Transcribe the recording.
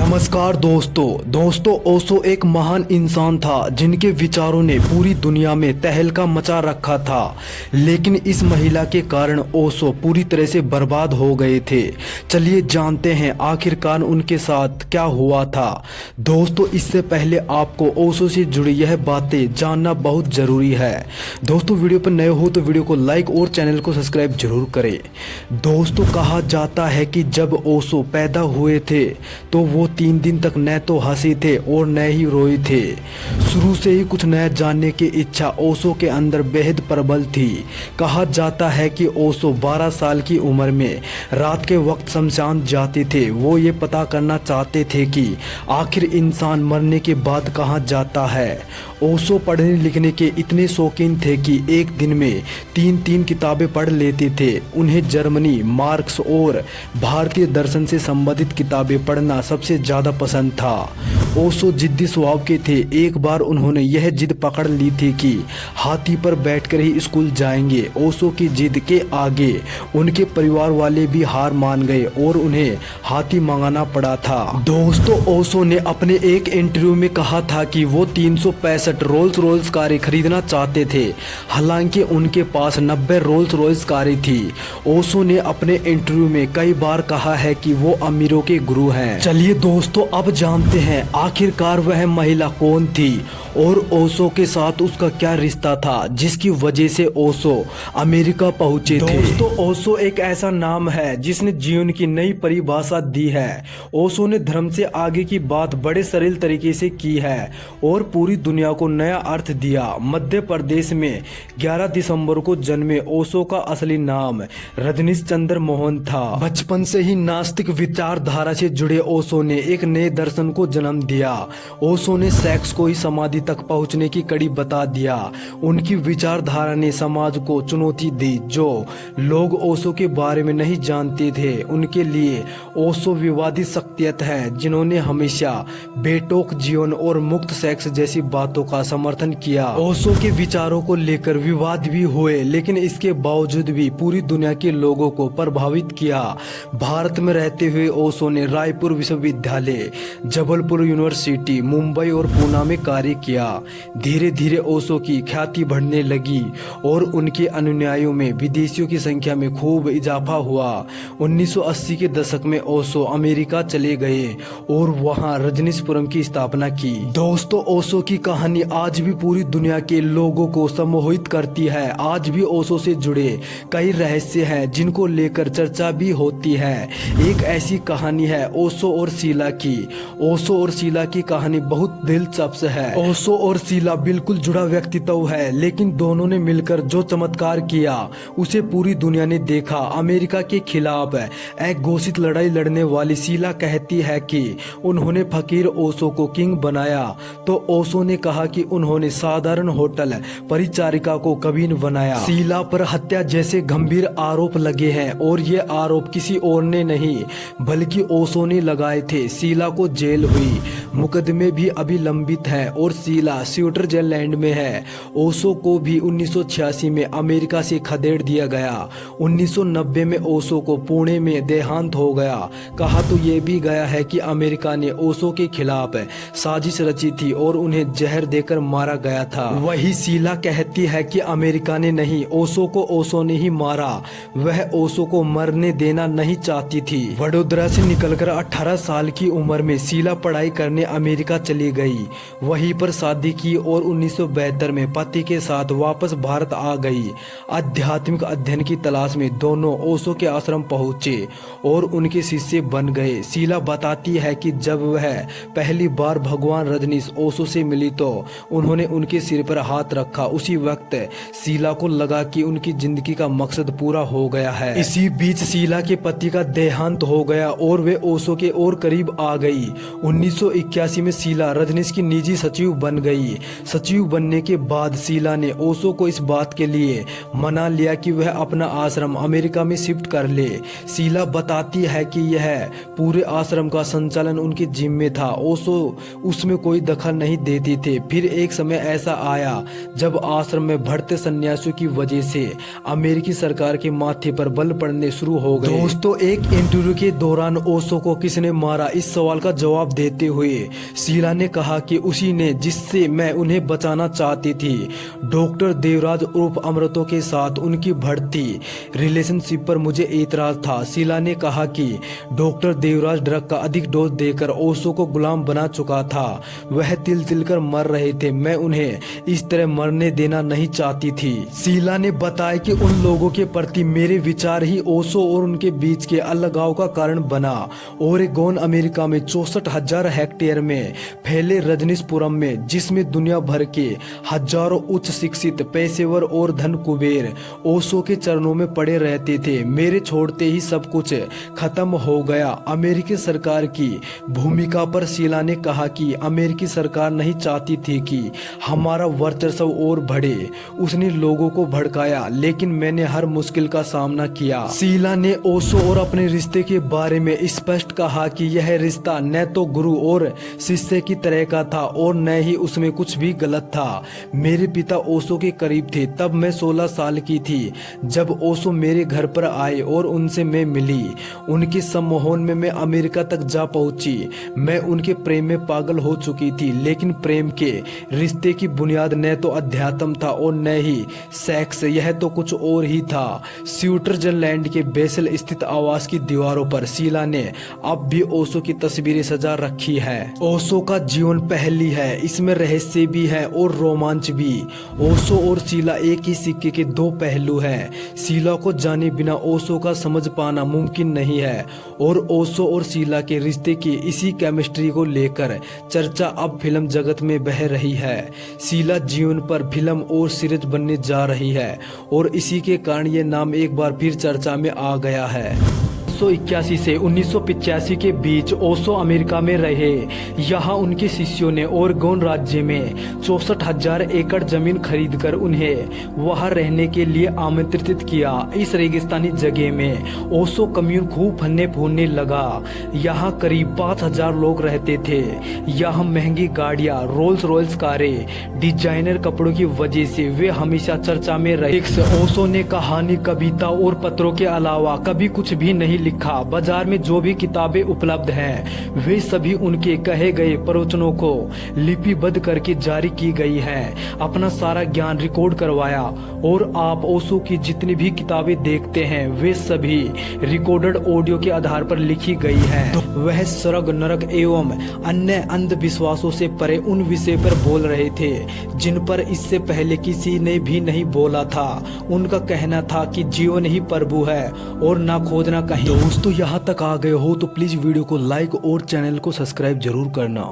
नमस्कार दोस्तों ओशो एक महान इंसान था जिनके विचारों ने पूरी दुनिया में तहलका मचा रखा था। लेकिन इस महिला के कारण ओशो पूरी तरह से बर्बाद हो गए थे। चलिए जानते हैं आखिरकार उनके साथ क्या हुआ था। दोस्तों इससे पहले आपको ओशो से जुड़ी यह बातें जानना बहुत जरूरी है। दोस्तों वीडियो पर नए हो तो वीडियो को लाइक और चैनल को सब्सक्राइब जरूर करें। दोस्तों कहा जाता है कि जब ओशो पैदा हुए थे तो वो 3 दिन तक न तो हंसे थे और न ही रोए थे। शुरू से ही कुछ नया जानने की इच्छा ओशो के अंदर बेहद प्रबल थी। कहा जाता है कि ओशो 12 साल की उम्र में रात के वक्त शमशान जाते थे। वो ये पता करना चाहते थे कि आखिर इंसान मरने के बाद कहाँ जाता है। ओशो पढ़ने लिखने के इतने शौकीन थे कि एक दिन में 3 किताबें पढ़ लेते थे। उन्हें जर्मनी, मार्क्स और भारतीय दर्शन से संबंधित किताबें पढ़ना सबसे ज़्यादा पसंद था। ओशो जिद्दी स्वभाव के थे। एक बार उन्होंने यह जिद पकड़ ली थी कि हाथी पर बैठकर ही स्कूल जाएंगे। ओशो की जिद के आगे उनके परिवार वाले भी हार मान गए और उन्हें हाथी मंगाना पड़ा था। दोस्तों ओशो ने अपने एक इंटरव्यू में कहा था कि वो 365 रोल्स रॉयस कारें खरीदना चाहते थे। हालांकि उनके पास 90 रोल्स रॉयस कारें थी। ओशो ने अपने इंटरव्यू में कई बार कहा है कि वो अमीरों के गुरु हैं। चलिए दोस्तों अब जानते हैं आखिरकार वह महिला कौन थी और ओशो के साथ उसका क्या रिश्ता था जिसकी वजह से ओशो अमेरिका पहुंचे थे। दोस्तों ओशो एक ऐसा नाम है जिसने जीवन की नई परिभाषा दी है। ओशो ने धर्म से आगे की बात बड़े सरल तरीके से की है और पूरी दुनिया को नया अर्थ दिया। मध्य प्रदेश में 11 दिसंबर को जन्मे ओशो का असली नाम रजनीश चंद्र मोहन था। बचपन से ही नास्तिक विचारधारा से जुड़े ओशो ने एक नए दर्शन को जन्म दिया। ओशो ने सेक्स को ही समाधि तक पहुंचने की कड़ी बता दिया। उनकी विचारधारा ने समाज को चुनौती दी। जो लोग ओशो के बारे में नहीं जानते थे उनके लिए ओशो विवादित शख्सियत है जिन्होंने हमेशा बेटोक जीवन और मुक्त सेक्स जैसी बातों का समर्थन किया। ओशो के विचारों को लेकर विवाद भी हुए लेकिन इसके बावजूद भी पूरी दुनिया के लोगों को प्रभावित किया। भारत में रहते हुए ओशो ने रायपुर विश्वविद्यालय, जबलपुर यूनिवर्सिटी, मुंबई और पूना में कार्य किया। धीरे धीरे ओशो की ख्याति बढ़ने लगी और उनके अनुयायियों में विदेशियों की संख्या में खूब इजाफा हुआ। 1980 के दशक में ओशो अमेरिका चले गए और वहां रजनीशपुरम की स्थापना की। दोस्तों ओशो की कहानी आज भी पूरी दुनिया के लोगों को सम्मोहित करती है। आज भी ओशो से जुड़े कई रहस्य हैं जिनको लेकर चर्चा भी होती है। एक ऐसी कहानी है ओशो और शीला की। ओशो और शीला की कहानी बहुत दिलचस्प है। ओशो और शीला बिल्कुल जुड़ा व्यक्तित्व है लेकिन दोनों ने मिलकर जो चमत्कार किया उसे पूरी दुनिया ने देखा। अमेरिका के खिलाफ एक घोषित लड़ाई लड़ने वाली शीला कहती है कि उन्होंने फकीर ओशो को किंग बनाया तो ओशो ने कहा कि उन्होंने साधारण होटल परिचारिका को कभी न बनाया। शीला पर हत्या जैसे गंभीर आरोप लगे हैं और ये आरोप किसी और ने नहीं बल्कि ओशो ने लगाए थे। शीला को जेल हुई, मुकदमे भी अभी लंबित है और शीला स्विट्जरलैंड में है। ओशो को भी 1986 में अमेरिका से खदेड़ दिया गया। 1990 में ओशो को पुणे में देहांत हो गया। कहा तो ये भी गया है कि अमेरिका ने ओशो के खिलाफ साजिश रची थी और उन्हें जहर देकर मारा गया था। वही शीला कहती है कि अमेरिका ने नहीं, ओशो को ओशो ने ही मारा। वह ओशो को मरने देना नहीं चाहती थी। वडोदरा से निकलकर 18 साल की उम्र में शीला पढ़ाई करने अमेरिका चली गई। वहीं पर शादी की और 1972 में पति के साथ वापस भारत आ गई। आध्यात्मिक अध्ययन की तलाश में दोनों ओशो के आश्रम पहुंचे और उनके शिष्य बन गए। शीला बताती है कि जब वह पहली बार भगवान रजनीश ओशो से मिली तो उन्होंने उनके सिर पर हाथ रखा। उसी वक्त शीला को लगा कि उनकी जिंदगी का मकसद पूरा हो गया है। इसी बीच शीला के पति का देहांत हो गया और वे ओशो के और करीब आ गई। 1981 1981 में शीला रजनीश की निजी सचिव बन गई। सचिव बनने के बाद शीला ने ओशो को इस बात के लिए मना लिया कि वह अपना आश्रम अमेरिका में शिफ्ट कर ले। शीला बताती है कि यह पूरे आश्रम का संचालन उनके जिम्मे था। ओशो उसमें कोई दखल नहीं देती थे। फिर एक समय ऐसा आया जब आश्रम में बढ़ते सन्यासियों की वजह से अमेरिकी सरकार के माथे पर बल पड़ने शुरू हो गए। दोस्तों, एक इंटरव्यू के दौरान ओशो को किसने मारा, इस सवाल का जवाब देते हुए शीला ने कहा कि उसी ने जिससे मैं उन्हें बचाना चाहती थी। डॉक्टर देवराज उर्फ अमृतो के साथ उनकी बढ़ती रिलेशनशिप पर मुझे एतराज था। शीला ने कहा कि डॉक्टर देवराज ड्रग का अधिक डोज देकर ओशो को गुलाम बना चुका था। वह तिल तिल कर मर रहे थे। मैं उन्हें इस तरह मरने देना नहीं चाहती थी। शीला ने बताया कि उन लोगों के प्रति मेरे विचार ही ओशो और उनके बीच के अलगाव का कारण बना। ओरेगोन अमेरिका में 64,000 हेक्टेयर में फैले रजनीशपुरम में, जिसमें दुनिया भर के हजारों उच्च शिक्षित पेशेवर और धन कुबेर ओशो के चरणों में पड़े रहते थे। मेरे छोड़ते ही सब कुछ खत्म हो गया। अमेरिकी सरकार की भूमिका पर शीला ने कहा कि अमेरिकी सरकार नहीं चाहती थी कि हमारा वर्चस्व और बढ़े। उसने लोगों को भड़काया, लेकिन मैंने हर मुश्किल का सामना किया। शीला ने ओशो और अपने रिश्ते के बारे में स्पष्ट कहा कि यह रिश्ता न तो गुरु और शिष्य की तरह का था और न ही उसमें कुछ भी गलत था। मेरे पिता ओशो के करीब थे। तब मैं 16 साल की थी जब ओशो मेरे घर पर आए और उनसे मैं मिली। उनके सम्मोहन में मैं अमेरिका तक जा पहुंची। मैं उनके प्रेम में पागल हो चुकी थी, लेकिन प्रेम के रिश्ते की बुनियाद न तो अध्यात्म था और न ही सेक्स, यह तो कुछ और ही था। स्विट्जरलैंड के बेसेल स्थित आवास की दीवारों पर शीला ने अब भी ओशो की तस्वीरें सजा रखी है। ओशो का जीवन पहेली है, इसमें रहस्य भी है और रोमांच भी। ओशो और शीला एक ही सिक्के के दो पहलू हैं। शीला को जाने बिना ओशो का समझ पाना मुमकिन नहीं है और ओशो और शीला के रिश्ते की इसी केमिस्ट्री को लेकर चर्चा अब फिल्म जगत में बह रही है। शीला जीवन पर फिल्म और सीरीज बनने जा रही है और इसी के कारण ये नाम एक बार फिर चर्चा में आ गया है। 1981 से 1985 के बीच ओशो अमेरिका में रहे। यहाँ उनके शिष्यों ने ओरेगोन राज्य में 64,000 एकड़ जमीन खरीदकर उन्हें वहाँ रहने के लिए आमंत्रित किया। इस रेगिस्तानी जगह में ओशो कम्यून खूब फलने फूलने लगा। यहाँ करीब 5,000 लोग रहते थे। यहाँ महंगी गाड़ियाँ, रोल्स रॉयल्स कारें, डिजाइनर कपड़ों की वजह से वे हमेशा चर्चा में रहे। ओशो ने कहानी, कविता और पत्रों के अलावा कभी कुछ भी नहीं लिखा। बाजार में जो भी किताबें उपलब्ध हैं वे सभी उनके कहे गए प्रवचनों को लिपिबद्ध करके जारी की गई हैं। अपना सारा ज्ञान रिकॉर्ड करवाया और आप ओशो की जितनी भी किताबें देखते हैं वे सभी रिकॉर्डेड ऑडियो के आधार पर लिखी गई हैं। तो वह स्वर्ग, नरक एवं अन्य अंधविश्वासों से परे उन विषय पर बोल रहे थे जिन पर इससे पहले किसी ने भी नहीं बोला था। उनका कहना था कि जीवन ही प्रभु है और ना खोजना कहीं। दोस्तों, यहाँ तक आ गए हो तो प्लीज वीडियो को लाइक और चैनल को सब्सक्राइब जरूर करना।